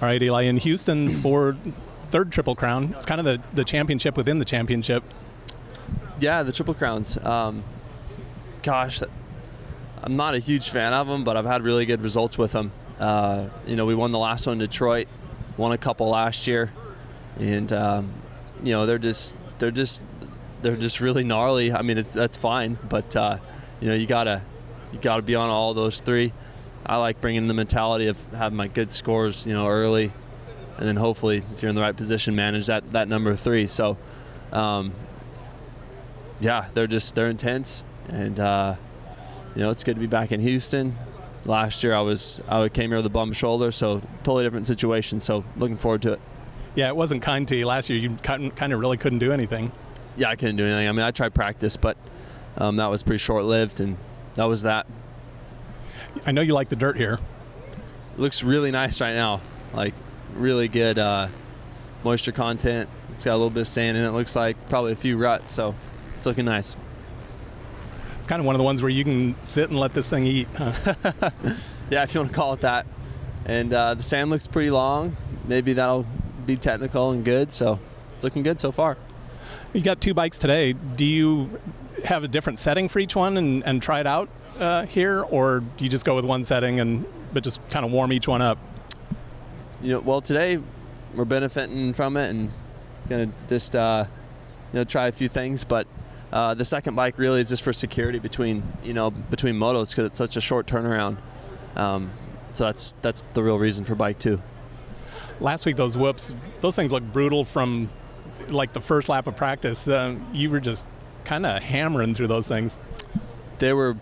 All right, Eli, in Houston for third Triple Crown. It's kind of the championship within the championship. Yeah, the Triple Crowns. Gosh, I'm not a huge fan of them, but I've had really good results with them. We won the last one in Detroit, won a couple last year, and they're just really gnarly. I mean, that's fine, but you gotta be on all those three. I like bringing the mentality of having my good scores, early, and then hopefully, if you're in the right position, manage that number three. So, they're intense, and it's good to be back in Houston. Last year I came here with a bum shoulder, so totally different situation. So looking forward to it. Yeah, it wasn't kind to you last year. You kind of really couldn't do anything. Yeah, I couldn't do anything. I mean, I tried practice, but that was pretty short-lived, and that was that. I know you like the dirt here. It looks really nice right now. Like, really good moisture content. It's got a little bit of sand in it. Looks like probably a few ruts, so it's looking nice. It's kind of one of the ones where you can sit and let this thing eat, huh? Yeah, if you want to call it that. And the sand looks pretty long. Maybe that'll be technical and good, so it's looking good so far. You got two bikes today. Do you have a different setting for each one and try it out here, or do you just go with one setting but just kind of warm each one up? Well, today we're benefiting from it and gonna just try a few things, but the second bike really is just for security between motos, because it's such a short turnaround. So that's the real reason for bike 2. Last week, those whoops, those things look brutal from like the first lap of practice. You were just kind of hammering through those things. They were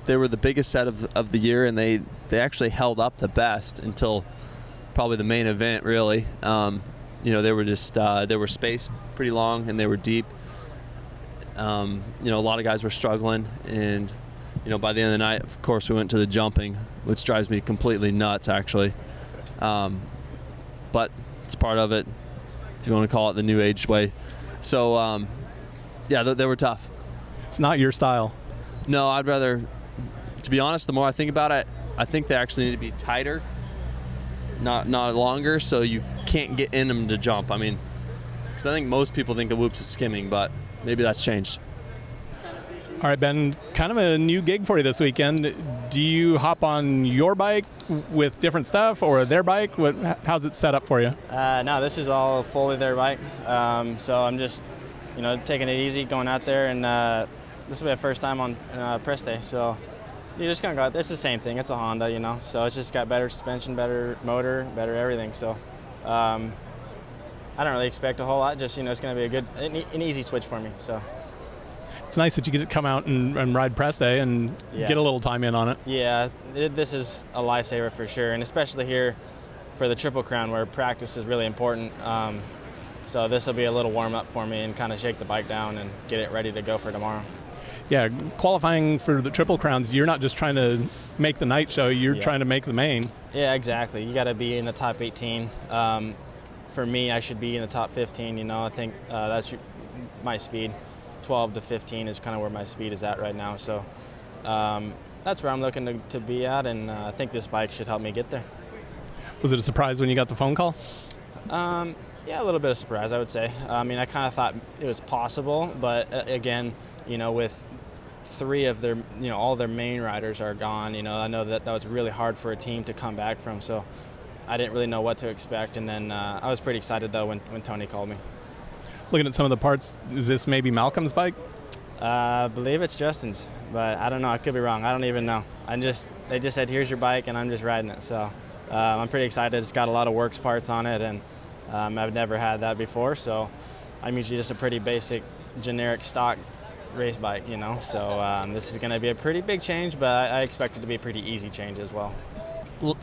the biggest set of the year, and they actually held up the best until probably the main event, really. They were just they were spaced pretty long, and they were deep. A lot of guys were struggling, and by the end of the night, of course, we went to the jumping, which drives me completely nuts, actually. But it's part of it, if you want to call it the new age way. So, they were tough. It's not your style. No, I'd rather, to be honest, the more I think about it, I think they actually need to be tighter, not longer, so you can't get in them to jump. I mean, because I think most people think of whoops as skimming, but maybe that's changed. All right, Ben, kind of a new gig for you this weekend. Do you hop on your bike with different stuff or their bike? How's it set up for you? No, this is all fully their bike. So I'm just, taking it easy, going out there, and this will be my first time on press day. So you're just going to go out there. It's the same thing. It's a Honda, so it's just got better suspension, better motor, better everything. So I don't really expect a whole lot. Just, it's going to be an easy switch for me. So. It's nice that you get to come out and ride press day and get a little time in on it. Yeah, this is a lifesaver for sure, and especially here for the Triple Crown where practice is really important. So this will be a little warm-up for me and kind of shake the bike down and get it ready to go for tomorrow. Yeah, qualifying for the Triple Crowns, you're not just trying to make the night show, you're trying to make the main. Yeah, exactly. You got to be in the top 18. For me, I should be in the top 15. I think that's my speed. 12 to 15 is kind of where my speed is at right now. So that's where I'm looking to be at, and I think this bike should help me get there. Was it a surprise when you got the phone call? Yeah, a little bit of surprise, I would say. I mean, I kind of thought it was possible, but again, with 3 of their, all their main riders are gone, I know that was really hard for a team to come back from, so I didn't really know what to expect, and then I was pretty excited, though, when Tony called me. Looking at some of the parts, is this maybe Malcolm's bike? I believe it's Justin's, but I don't know. I could be wrong. I don't even know. They just said, here's your bike, and I'm just riding it. So I'm pretty excited. It's got a lot of works parts on it, and I've never had that before. So I'm usually just a pretty basic, generic stock race bike, So this is going to be a pretty big change, but I expect it to be a pretty easy change as well.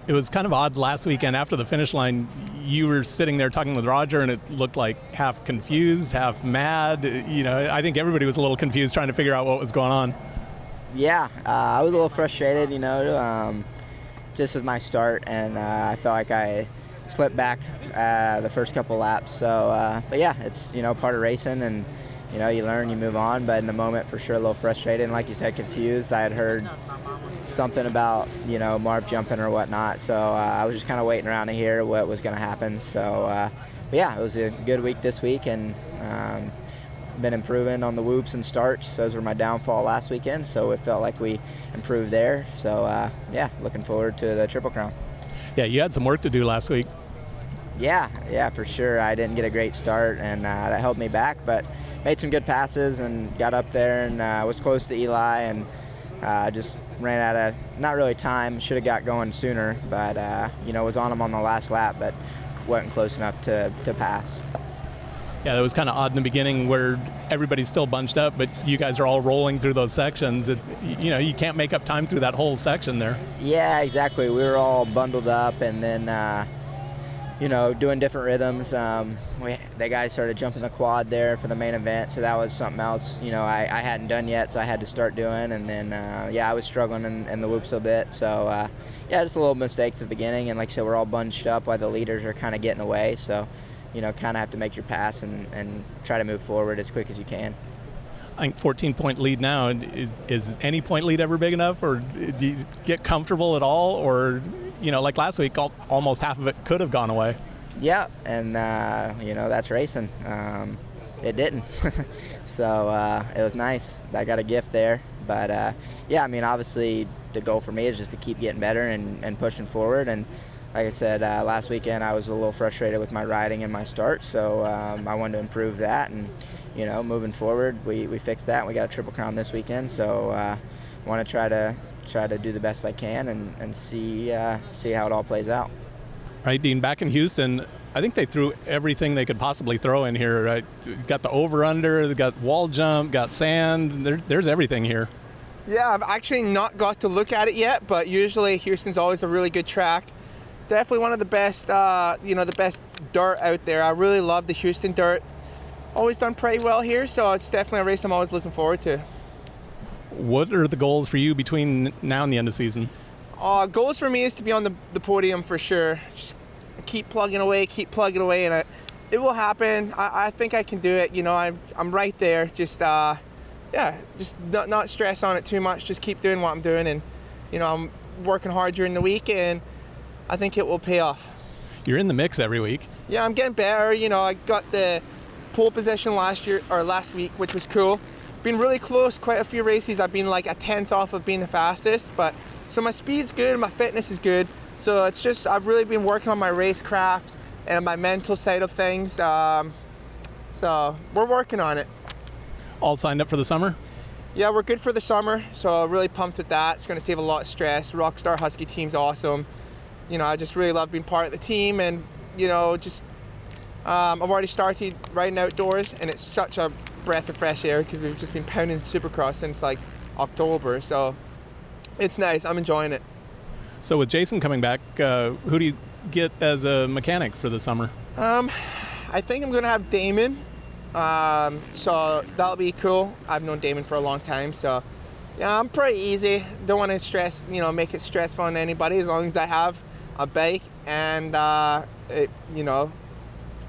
It was kind of odd last weekend after the finish line. You were sitting there talking with Roger, and it looked like half confused, half mad. I think everybody was a little confused trying to figure out what was going on. Yeah, I was a little frustrated, just with my start, and I felt like I slipped back the first couple laps. So, but yeah, it's, part of racing, and, you learn, you move on. But in the moment, for sure, a little frustrated. And like you said, confused. I had heard something about, Marv jumping or whatnot. So I was just kind of waiting around to hear what was going to happen. So, but yeah, it was a good week this week, and been improving on the whoops and starts. Those were my downfall last weekend, so it felt like we improved there. So, yeah, looking forward to the Triple Crown. Yeah, you had some work to do last week. Yeah, for sure. I didn't get a great start, and that held me back, but made some good passes and got up there and was close to Eli, and just ran out of, not really time, should have got going sooner, but, was on him on the last lap, but wasn't close enough to pass. Yeah, it was kind of odd in the beginning where everybody's still bunched up, but you guys are all rolling through those sections. You can't make up time through that whole section there. Yeah, exactly. We were all bundled up, and then, doing different rhythms. The guys started jumping the quad there for the main event, so that was something else, I hadn't done yet, so I had to start doing. And then, I was struggling in the whoops a bit. So, just a little mistakes at the beginning. And like I said, we're all bunched up while the leaders are kind of getting away. So, kind of have to make your pass and try to move forward as quick as you can. I think 14-point lead now. Is any point lead ever big enough, or do you get comfortable at all? Or, like last week, almost half of it could have gone away. Yeah, and, that's racing. It didn't. So it was nice. I got a gift there. But, obviously the goal for me is just to keep getting better and pushing forward. And like I said, last weekend I was a little frustrated with my riding and my start, so I wanted to improve that. And, moving forward, we fixed that. We got a Triple Crown this weekend, so want to try to do the best I can and see how it all plays out. Right, Dean, back in Houston, I think they threw everything they could possibly throw in here. Right? Got the over-under, they got wall jump, got sand. There's everything here. Yeah, I've actually not got to look at it yet, but usually Houston's always a really good track. Definitely one of the best, the best dirt out there. I really love the Houston dirt. Always done pretty well here, so it's definitely a race I'm always looking forward to. What are the goals for you between now and the end of season? Goals for me is to be on the podium for sure. Just keep plugging away, and it will happen. I think I can do it. I'm right there. Just not stress on it too much. Just keep doing what I'm doing, and I'm working hard during the week, and I think it will pay off. You're in the mix every week. Yeah, I'm getting better. I got the pole position last week, which was cool. Been really close, quite a few races. I've been like a 10th off of being the fastest, but so my speed's good, my fitness is good. So it's just, I've really been working on my racecraft and my mental side of things. So we're working on it. All signed up for the summer? Yeah, we're good for the summer, so really pumped with that. It's going to save a lot of stress. Rockstar Husky team's awesome. I just really love being part of the team, and I've already started riding outdoors, and it's such a breath of fresh air because we've just been pounding Supercross since like October, so it's nice. I'm enjoying it. So with Jason coming back, who do you get as a mechanic for the summer? I think I'm going to have Damon, so that'll be cool. I've known Damon for a long time, so yeah, I'm pretty easy. Don't want to stress, make it stressful on anybody as long as I have a bike and,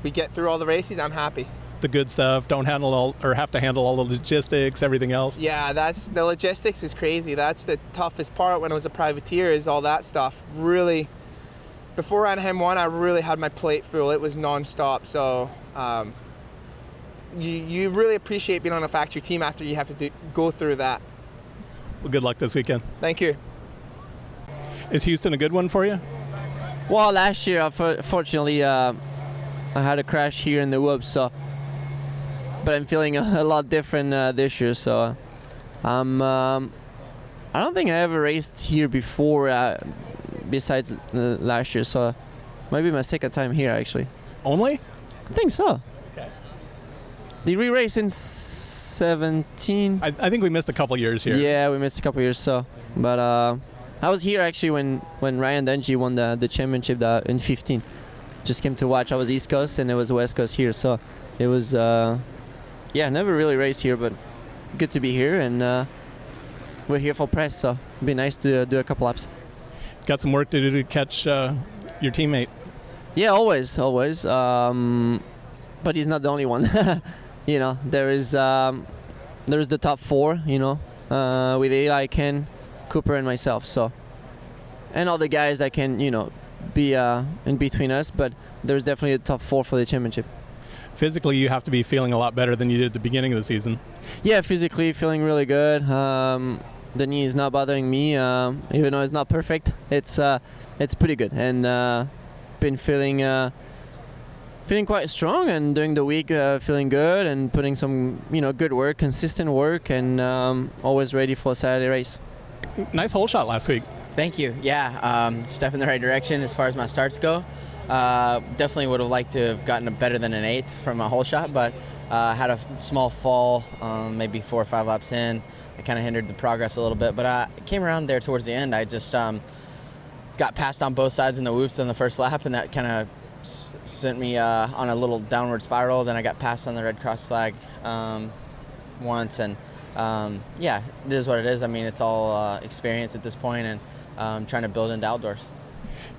we get through all the races, I'm happy. The good stuff, have to handle all the logistics, everything else? Yeah, the logistics is crazy. That's the toughest part when I was a privateer, is all that stuff. Really, before Anaheim 1, I really had my plate full. It was non-stop, so you really appreciate being on a factory team after you have to go through that. Well, good luck this weekend. Thank you. Is Houston a good one for you? Well, last year, fortunately, I had a crash here in the whoops, but I'm feeling a lot different this year. So I don't think I ever raced here before, besides last year. So maybe my second time here, actually. Only? I think so. Okay. Did we race in 17? I think we missed a couple years here. Yeah, we missed a couple years. But I was here actually when Ryan Dungey won the championship in 15. Just came to watch. I was East Coast and it was West Coast here, so it was never really raced here, but good to be here, and we're here for press, so it'd be nice to do a couple laps. Got some work to do to catch your teammate. Yeah, always. But he's not the only one. There is the top four. With Eli, Ken, Cooper and myself. So, and all the guys that can, be in between us. But there's definitely a top 4 for the championship. Physically, you have to be feeling a lot better than you did at the beginning of the season. Yeah, physically feeling really good. The knee is not bothering me, even though it's not perfect. It's pretty good, and been feeling quite strong, and during the week feeling good and putting some good work, consistent work, and always ready for a Saturday race. Nice hole shot last week. Thank you. Yeah, step in the right direction as far as my starts go. Definitely would have liked to have gotten a better than an 8th from a hole shot, but had a small fall, maybe 4 or 5 laps in. It kind of hindered the progress a little bit, but I came around there towards the end. I just got passed on both sides in the whoops on the first lap, and that kind of sent me on a little downward spiral. Then I got passed on the red cross flag once, and yeah, it is what it is. I mean, it's all experience at this point, and trying to build into outdoors.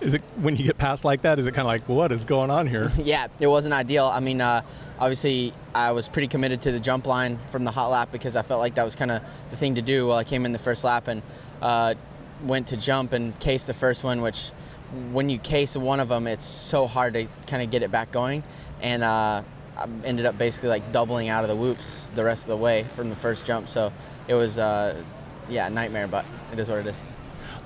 Is it, when you get passed like that, is it kind of like, what is going on here? Yeah, it wasn't ideal. I mean, obviously, I was pretty committed to the jump line from the hot lap because I felt like that was kind of the thing to do. Well, I came in the first lap and went to jump and case the first one, which when you case one of them, it's so hard to kind of get it back going. And I ended up basically like doubling out of the whoops the rest of the way from the first jump. So it was, yeah, a nightmare, but it is what it is.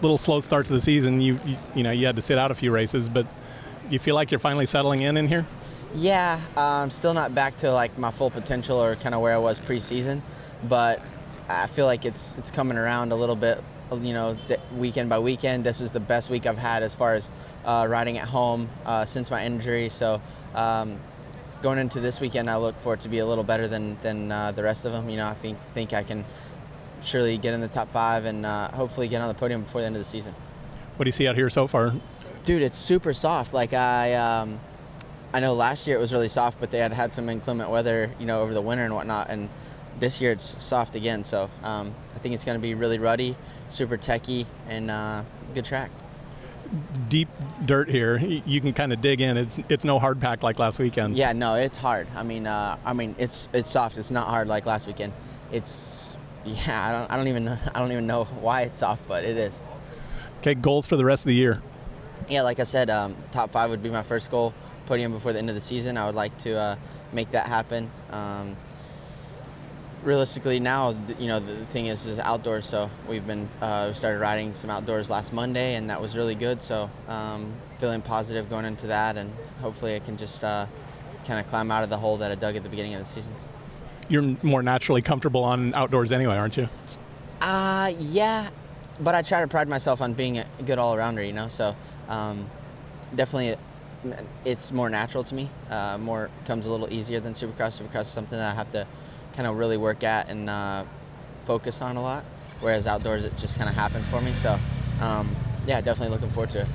Little slow start to the season. You had to sit out a few races, but you feel like you're finally settling in here? Yeah, I'm still not back to like my full potential or kind of where I was preseason, but I feel like it's coming around a little bit. Weekend by weekend, this is the best week I've had as far as riding at home since my injury. So going into this weekend, I look for it to be a little better than the rest of them. I think I can surely get in the top 5 and hopefully get on the podium before the end of the season. What do you see out here so far? Dude, it's super soft. Like I know last year it was really soft, but they had some inclement weather, over the winter and whatnot. And this year it's soft again. So I think it's going to be really ruddy, super techy, and good track. Deep dirt here. You can kind of dig in. It's no hard pack like last weekend. Yeah, no, it's hard. I mean, it's soft. It's not hard like last weekend. Yeah, I don't even know why it's soft, but it is. Okay, goals for the rest of the year. Yeah, like I said, top 5 would be my first goal. Podium before the end of the season. I would like to make that happen. Realistically, now the thing is outdoors. So we started riding some outdoors last Monday, and that was really good. So feeling positive going into that, and hopefully I can just kind of climb out of the hole that I dug at the beginning of the season. You're more naturally comfortable on outdoors anyway, aren't you? Yeah, but I try to pride myself on being a good all-arounder, so definitely it's more natural to me. More comes a little easier than Supercross. Supercross is something that I have to kind of really work at and focus on a lot, whereas outdoors it just kind of happens for me. So yeah, definitely looking forward to it.